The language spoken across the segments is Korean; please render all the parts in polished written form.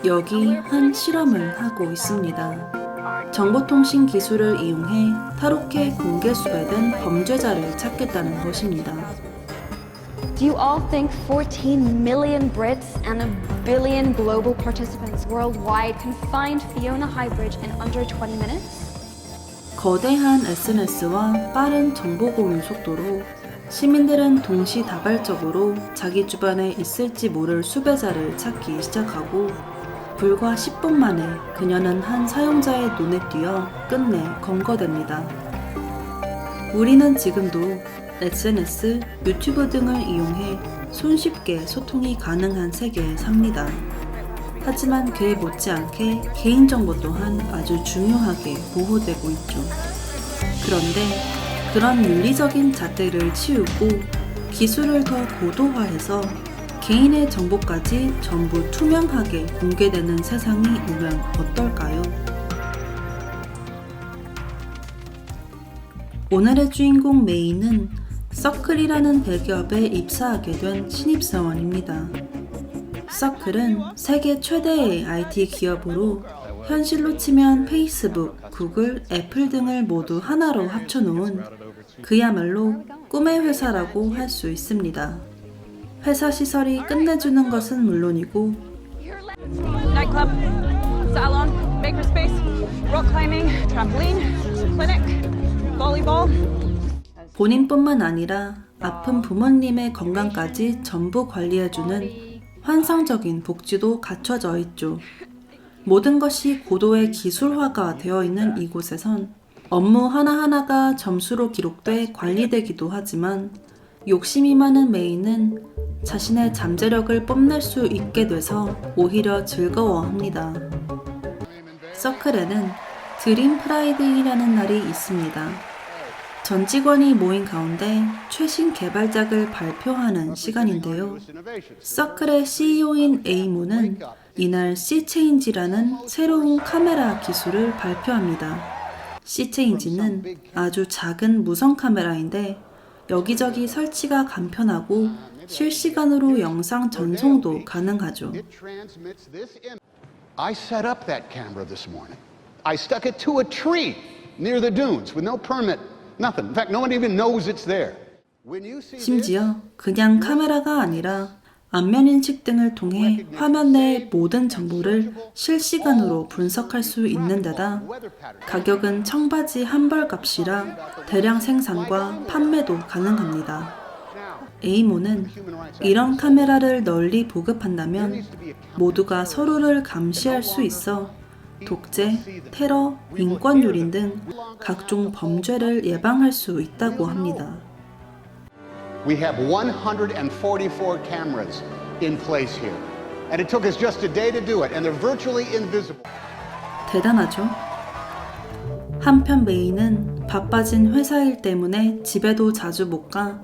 여기 한 실험을 하고 있습니다. 정보통신 기술을 이용해 타로케 공개 수배된 범죄자를 찾겠다는 것입니다. Do you all think 14 million Brits and a billion global participants worldwide can find Fiona Highbridge in under 20 minutes? 거대한 SNS와 빠른 정보 공유 속도로 시민들은 동시다발적으로 자기 주변에 있을지 모를 수배자를 찾기 시작하고 불과 10분 만에 그녀는 한 사용자의 눈에 띄어 끝내 검거됩니다. 우리는 지금도 SNS, 유튜브 등을 이용해 손쉽게 소통이 가능한 세계에 삽니다. 하지만 그에 못지않게 개인정보 또한 아주 중요하게 보호되고 있죠. 그런데 그런 윤리적인 잣대를 치우고 기술을 더 고도화해서 개인의 정보까지 전부 투명하게 공개되는 세상이 오면 어떨까요? 오늘의 주인공 메이는 서클이라는 대기업에 입사하게 된 신입사원입니다. 서클은 세계 최대의 IT 기업으로 현실로 치면 페이스북, 구글, 애플 등을 모두 하나로 합쳐놓은 그야말로 꿈의 회사라고 할 수 있습니다. 회사 시설이 끝내주는 것은 물론이고 Nightclub, salon, makerspace, rock climbing, trampoline, clinic, volleyball. 본인뿐만 아니라 아픈 부모님의 건강까지 전부 관리해주는 환상적인 복지도 갖춰져 있죠. 모든 것이 고도의 기술화가 되어 있는 이곳에선 업무 하나하나가 점수로 기록돼 관리되기도 하지만 욕심이 많은 메이는 자신의 잠재력을 뽐낼 수 있게 돼서 오히려 즐거워합니다. 서클에는 드림 프라이데이라는 날이 있습니다. 전 직원이 모인 가운데 최신 개발작을 발표하는 시간인데요. 서클의 CEO인 에이모는 이날 C체인지라는 새로운 카메라 기술을 발표합니다. C체인지는 아주 작은 무선 카메라인데 여기저기 설치가 간편하고 실시간으로 영상 전송도 가능하죠. I set up that camera this morning. I stuck it to a tree near the dunes with no permit, nothing. In fact, no one even knows it's there. 심지어 그냥 카메라가 아니라 안면인식 등을 통해 화면 내의 모든 정보를 실시간으로 분석할 수 있는 데다 가격은 청바지 한 벌 값이라 대량 생산과 판매도 가능합니다. 에이모는 이런 카메라를 널리 보급한다면 모두가 서로를 감시할 수 있어 독재, 테러, 인권유린 등 각종 범죄를 예방할 수 있다고 합니다. We have 144 cameras in place here. And it took us just a day to do it, and they're virtually invisible. 대단하죠? 한편 메이는 바빠진 회사 일 때문에 집에도 자주 못 가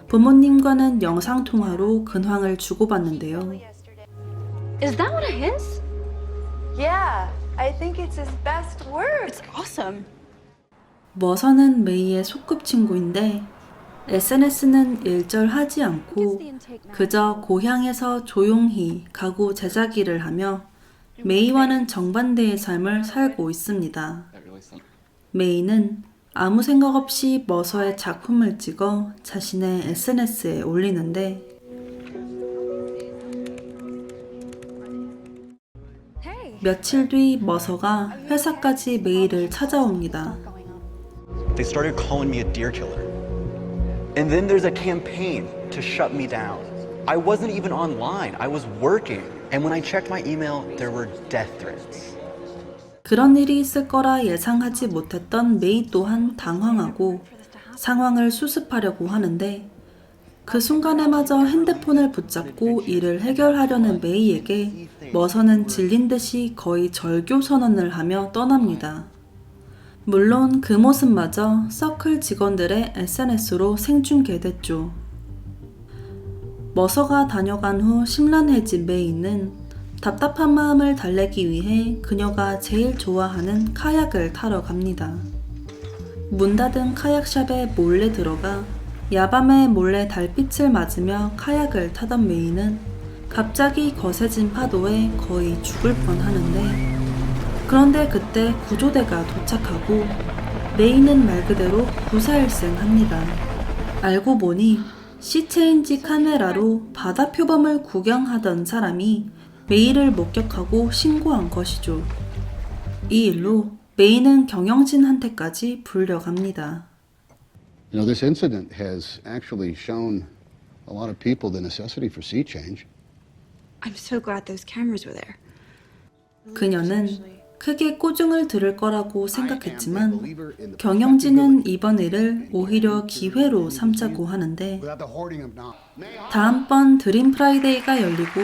부모님과는 영상통화로 근황을 주고받는데요. Is that what it is? Yeah, I think it's his best work. It's awesome. 머선은 메이의 소꿉친구인데 SNS는 일절하지 않고 그저 고향에서 조용히 가구 제작일을 하며 메이와는 정반대의 삶을 살고 있습니다. 메이는 아무 생각 없이 머서의 작품을 찍어 자신의 SNS에 올리는데 며칠 뒤 머서가 회사까지 메이를 찾아옵니다. They started calling me a deer killer. And then there's a campaign to shut me down. I wasn't even online. I was working. And when I checked my email, there were death threats. 그런 일이 있을 거라 예상하지 못했던 메이 또한 당황하고 상황을 수습하려고 하는데 그 순간에마저 핸드폰을 붙잡고 이를 해결하려는 메이에게 머선은 질린 듯이 거의 절교 선언을 하며 떠납니다. 물론 그 모습마저 서클 직원들의 SNS로 생중계됐죠. 머서가 다녀간 후 심란해진 메이는 답답한 마음을 달래기 위해 그녀가 제일 좋아하는 카약을 타러 갑니다. 문 닫은 카약샵에 몰래 들어가 야밤에 몰래 달빛을 맞으며 카약을 타던 메이는 갑자기 거세진 파도에 거의 죽을 뻔하는데, 그런데 그때 구조대가 도착하고 메이는 말 그대로 구사일생합니다. 알고 보니 시체인지 카메라로 바다 표범을 구경하던 사람이 메이를 목격하고 신고한 것이죠. 이 일로 메이는 경영진한테까지 불려갑니다. You know, this incident has actually shown a lot of people the necessity for sea change. I'm so glad those cameras were there. 그녀는 크게 꼬중을 들을 거라고 생각했지만 경영진은 이번 일을 오히려 기회로 삼자고 하는데, Without the hoarding of knowledge. 다음번 드림 프라이데이가 열리고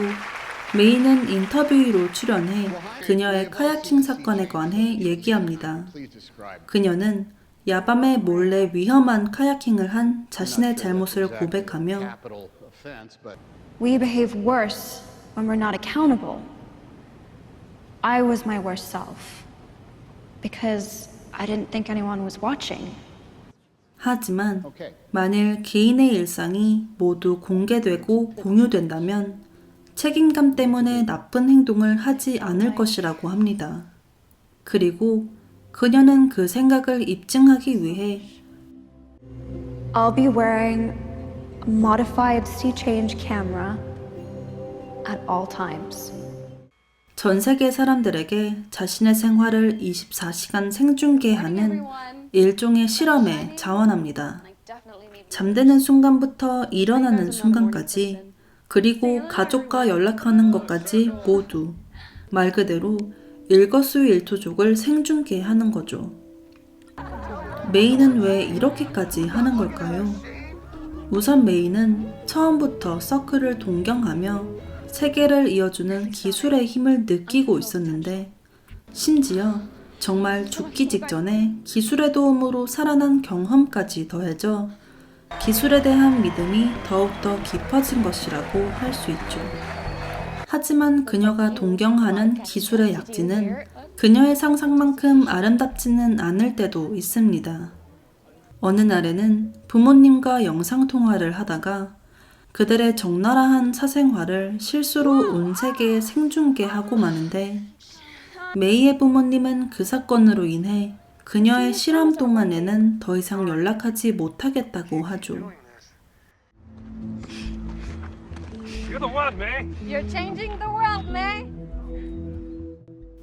메이는 인터뷰로 출연해 그녀의 카야킹 사건에 관해 얘기합니다. Please describe. 그녀는 야밤에 몰래 위험한 카야킹을 한 자신의 잘못을 고백하며 Capital offense, but We behave worse when we're not accountable. I was my worst self because I didn't think anyone was watching. 하지만 okay. 만일 개인의 일상이 모두 공개되고 공유된다면 책임감 때문에 나쁜 행동을 하지 않을 것이라고 합니다. 그리고 그녀는 그 생각을 입증하기 위해 I'll be wearing a modified sea change camera at all times. 전 세계 사람들에게 자신의 생활을 24시간 생중계하는 일종의 실험에 자원합니다. 잠드는 순간부터 일어나는 순간까지, 그리고 가족과 연락하는 것까지 모두 말 그대로 일거수일투족을 생중계하는 거죠. 메이는 왜 이렇게까지 하는 걸까요? 우선 메이는 처음부터 서클을 동경하며 세계를 이어주는 기술의 힘을 느끼고 있었는데, 심지어 정말 죽기 직전에 기술의 도움으로 살아난 경험까지 더해져 기술에 대한 믿음이 더욱더 깊어진 것이라고 할 수 있죠. 하지만 그녀가 동경하는 기술의 약진은 그녀의 상상만큼 아름답지는 않을 때도 있습니다. 어느 날에는 부모님과 영상통화를 하다가 그들의 적나라한 사생활을 실수로 온 세계에 생중계하고 마는데, 메이의 부모님은 그 사건으로 인해 그녀의 실험 동안에는 더 이상 연락하지 못하겠다고 하죠. You're the one, May. You're changing the world, May.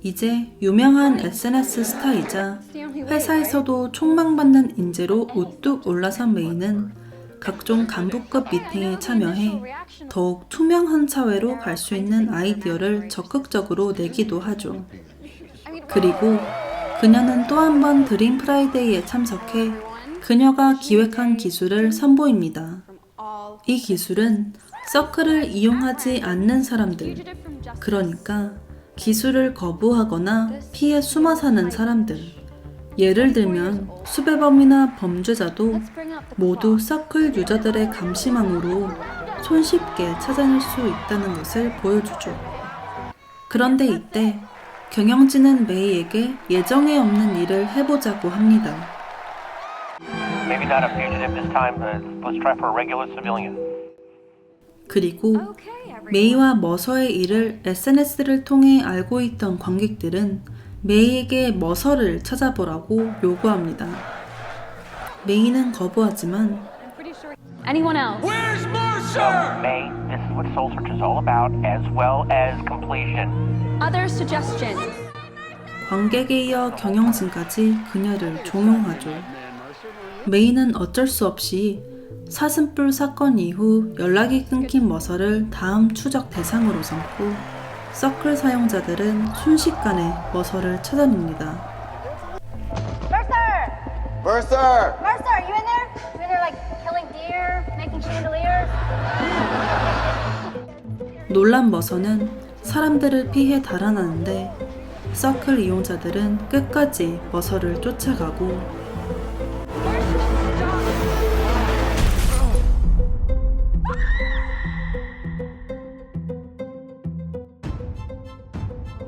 이제 유명한 SNS 스타이자 회사에서도 촉망받는 인재로 우뚝 올라선 메이는 각종 간부급 미팅에 참여해 더욱 투명한 사회로 갈 수 있는 아이디어를 적극적으로 내기도 하죠. 그리고 그녀는 또 한 번 드림 프라이데이에 참석해 그녀가 기획한 기술을 선보입니다. 이 기술은 서클을 이용하지 않는 사람들, 그러니까 기술을 거부하거나 피해 숨어 사는 사람들, 예를 들면 수배범이나 범죄자도 모두 서클 유저들의 감시망으로 손쉽게 찾아낼 수 있다는 것을 보여주죠. 그런데 이때 경영진은 메이에게 예정에 없는 일을 해보자고 합니다. Maybe not a fugitive this time, but let's try for a regular civilian. 그리고 메이와 머서의 일을 SNS를 통해 알고 있던 관객들은 메이에게 머서를 찾아보라고 요구합니다. 메이는 거부하지만 Anyone else? May, this is what Soul Search is all about, as well as completion. Other suggestions? 관객에 이어 경영진까지 그녀를 종용하죠. 메이는 어쩔 수 없이 사슴뿔 사건 이후 연락이 끊긴 머서를 다음 추적 대상으로 삼고, 서클 사용자들은 순식간에 머서를 찾아냅니다. Mercer! Mercer, you in there? You in there like killing deer, making chandeliers? 놀란 머서는 사람들을 피해 달아나는데, 서클 이용자들은 끝까지 머서를 쫓아가고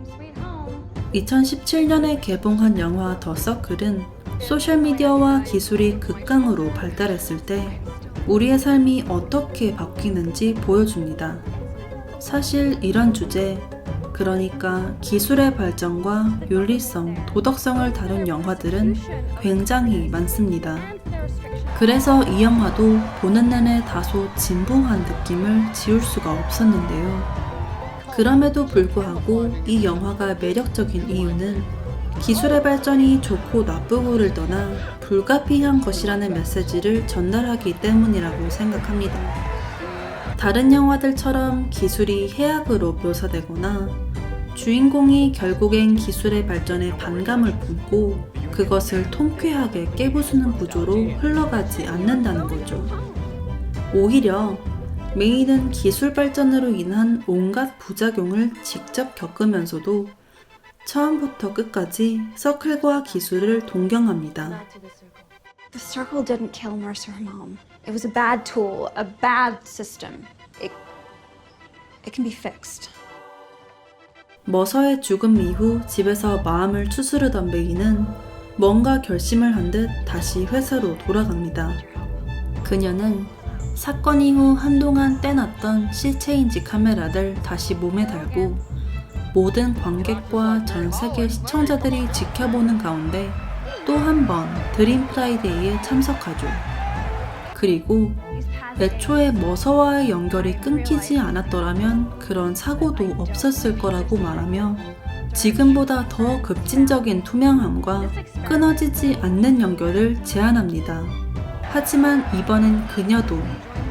Sweet home. 2017년에 개봉한 영화 더 서클은 소셜미디어와 기술이 극강으로 발달했을 때 우리의 삶이 어떻게 바뀌는지 보여줍니다. 사실 이런 주제, 그러니까 기술의 발전과 윤리성, 도덕성을 다룬 영화들은 굉장히 많습니다. 그래서 이 영화도 보는 내내 다소 진부한 느낌을 지울 수가 없었는데요. 그럼에도 불구하고 이 영화가 매력적인 이유는 기술의 발전이 좋고 나쁘고를 떠나 불가피한 것이라는 메시지를 전달하기 때문이라고 생각합니다. 다른 영화들처럼 기술이 해악으로 묘사되거나 주인공이 결국엔 기술의 발전에 반감을 품고 그것을 통쾌하게 깨부수는 구조로 흘러가지 않는다는 거죠. 오히려 메이는 기술 발전으로 인한 온갖 부작용을 직접 겪으면서도 처음부터 끝까지 서클과 기술을 동경합니다. The circle didn't kill Mercer, Mom. It was a bad tool, a bad system. It can be fixed. 머서의 죽음 이후 집에서 마음을 추스르던 메이는 뭔가 결심을 한 듯 다시 회사로 돌아갑니다. 그녀는 사건 이후 한동안 떼놨던 시체인지 카메라를 다시 몸에 달고 모든 관객과 전 세계 시청자들이 지켜보는 가운데 또 한 번 드림 프라이데이에 참석하죠. 그리고 애초에 머서와의 연결이 끊기지 않았더라면 그런 사고도 없었을 거라고 말하며 지금보다 더 급진적인 투명함과 끊어지지 않는 연결을 제안합니다. 하지만 이번엔 그녀도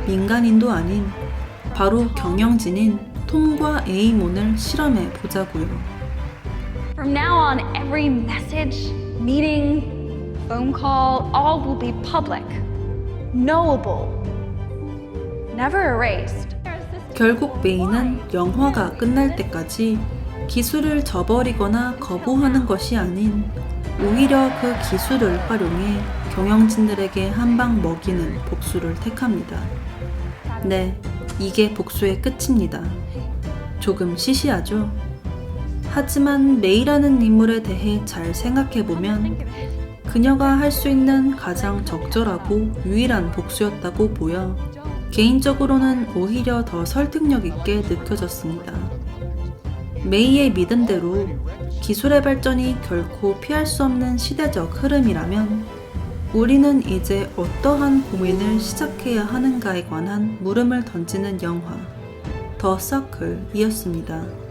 민간인도 아닌 바로 경영진인 톰과 에이몬을 실험해 보자고요. From now on, every message, meeting, phone call, all will be public, knowable, never erased. 결국 메이는 영화가 끝날 때까지 기술을 저버리거나 거부하는 것이 아닌 오히려 그 기술을 활용해 경영진들에게 한 방 먹이는 복수를 택합니다. 네, 이게 복수의 끝입니다. 조금 시시하죠? 하지만 메이라는 인물에 대해 잘 생각해보면 그녀가 할 수 있는 가장 적절하고 유일한 복수였다고 보여 개인적으로는 오히려 더 설득력 있게 느껴졌습니다. 메이의 믿음대로 기술의 발전이 결코 피할 수 없는 시대적 흐름이라면 우리는 이제 어떠한 고민을 시작해야 하는가에 관한 물음을 던지는 영화 더 서클이었습니다.